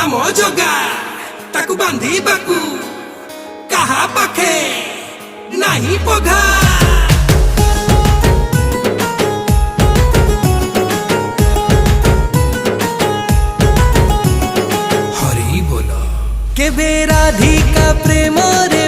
नाम जोगा ताकू बांधी बाकू कहा पाखे नहीं पघा हरि बोला के बेराधिका प्रेम रे